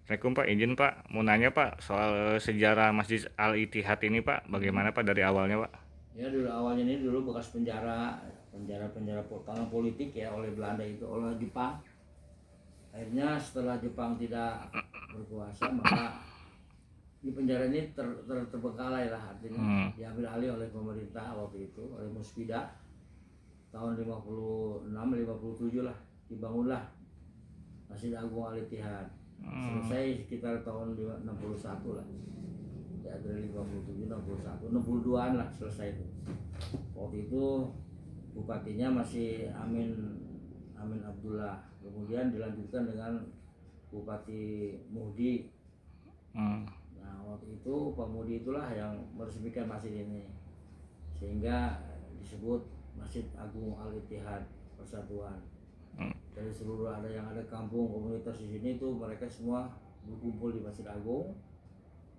Assalamualaikum Pak, izin Pak, mau nanya Pak soal sejarah Masjid Al-Ittihad ini Pak, bagaimana Pak dari awalnya Pak? Ya dulu awalnya ini dulu bekas penjara tahanan politik ya oleh Belanda itu oleh Jepang. Akhirnya setelah Jepang tidak berkuasa maka di penjara ini terbengkalai lah, artinya diambil alih oleh pemerintah waktu itu oleh Musbida tahun 56 57 lah, dibangunlah Masjid Agung Al-Ittihad. Selesai sekitar tahun 61 lah. Ya dari 57, 61, 62-an lah selesai itu. Waktu itu bupatinya masih Amin Abdullah. Kemudian dilanjutkan dengan Bupati Muhdi. Nah waktu itu Pak Muhdi itulah yang meresmikan masjid ini, sehingga disebut Masjid Agung Al-Ittihad Persatuan. Dari seluruh ada kampung komunitas di sini itu mereka semua berkumpul di Masjid Agung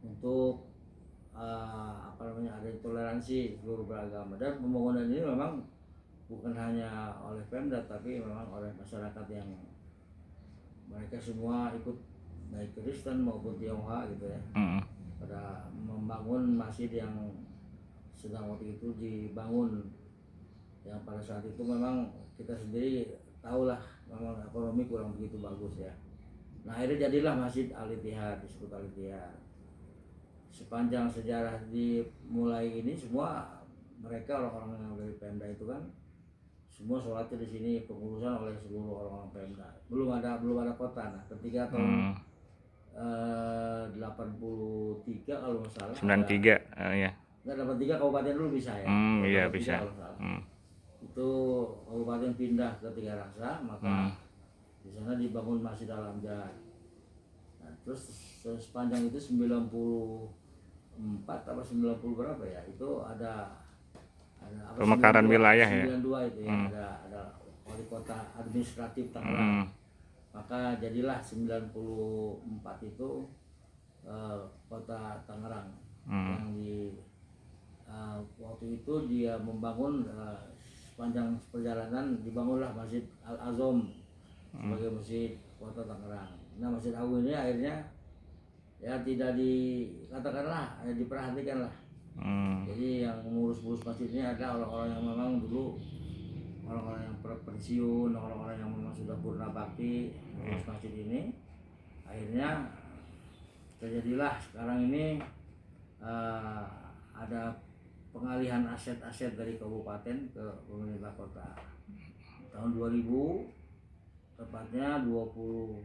untuk ada toleransi seluruh beragama. Dan pembangunan ini memang bukan hanya oleh Pemda tapi memang oleh masyarakat yang mereka semua ikut, baik Kristen maupun Tionghoa gitu ya, pada membangun masjid yang sedang waktu itu dibangun, yang pada saat itu memang kita sendiri tahulah memang ekonomi kurang begitu bagus ya. Nah akhirnya jadilah Masjid Al-Ittihad, disebut Al-Ittihad. Sepanjang sejarah dimulai ini semua mereka orang-orang yang dari Pemda itu kan semua sholatnya di sini, pengurusan oleh seluruh orang-orang Pemda. Belum ada kota. Nah ketika tahun 83 kalau nggak salah, 93 ya. Nggak, 83 kabupaten dulu bisa ya. Iya bisa. Itu kabupaten pindah ke Tiga Raksa, maka di sana dibangun Masjid Al-Amjad. Nah, terus sepanjang itu 94 atau 90 berapa ya, itu ada pemekaran wilayah 92 ya. 92 itu ya, ada wali kota administratif Tangerang. Maka jadilah 94 itu kota Tangerang yang di waktu itu dia membangun sepanjang perjalanan dibangunlah Masjid Al-Azom sebagai masjid kota Tangerang. Nah Masjid Agung ini akhirnya ya tidak dikatakanlah, diperhatikan lah. Jadi yang mengurus masjidnya ada orang-orang yang memang dulu orang-orang yang pensiun, orang-orang yang memang sudah purna bakti mengurus masjid ini. Akhirnya terjadilah sekarang ini ada pengalihan aset-aset dari kabupaten ke pemerintah kota. Tahun 2000, tepatnya 27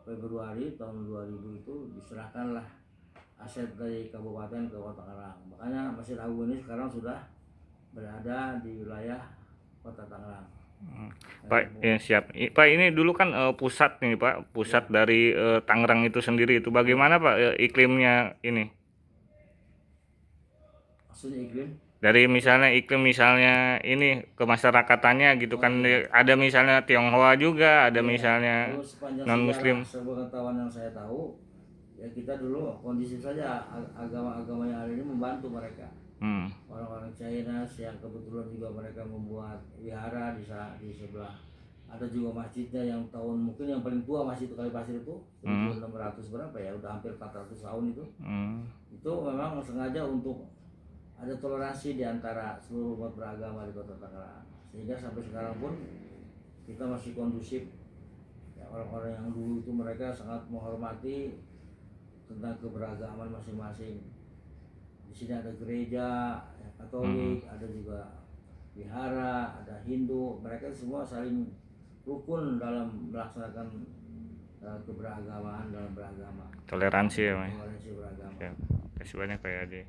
Februari tahun 2000 itu diserahkanlah aset dari kabupaten ke kota Tangerang. Makanya Masjid Agung ini sekarang sudah berada di wilayah kota Tangerang. Pak, ya siap. Pak, ini dulu kan pusat nih Pak, pusat dari Tangerang itu sendiri itu bagaimana Pak iklimnya ini? Maksudnya iklim? Dari misalnya iklim misalnya ini kemasyarakatan gitu kan ada misalnya Tionghoa juga, ada misalnya non Muslim. Sepengetahuan yang saya tahu ya, kita dulu kondisi saja agama-agama yang ada ini membantu mereka. Orang-orang China yang kebetulan juga mereka membuat wihara di sebelah. Ada juga masjidnya yang tahun mungkin yang paling tua masjid itu Kalipasir itu 1600 berapa ya, udah hampir 400 tahun itu. Itu memang sengaja untuk ada toleransi di antara seluruh umat beragama di Kota Tangerang, sehingga sampai sekarang pun kita masih kondusif. Ya, orang-orang yang dulu itu mereka sangat menghormati tentang keberagaman masing-masing. Di sini ada gereja ya, Katolik, ada juga wihara, ada Hindu. Mereka semua saling rukun dalam melaksanakan keberagamaan dalam beragama. Toleransi ya, Mas. Toleransi beragama. Terima kasih banyak Pak Ade.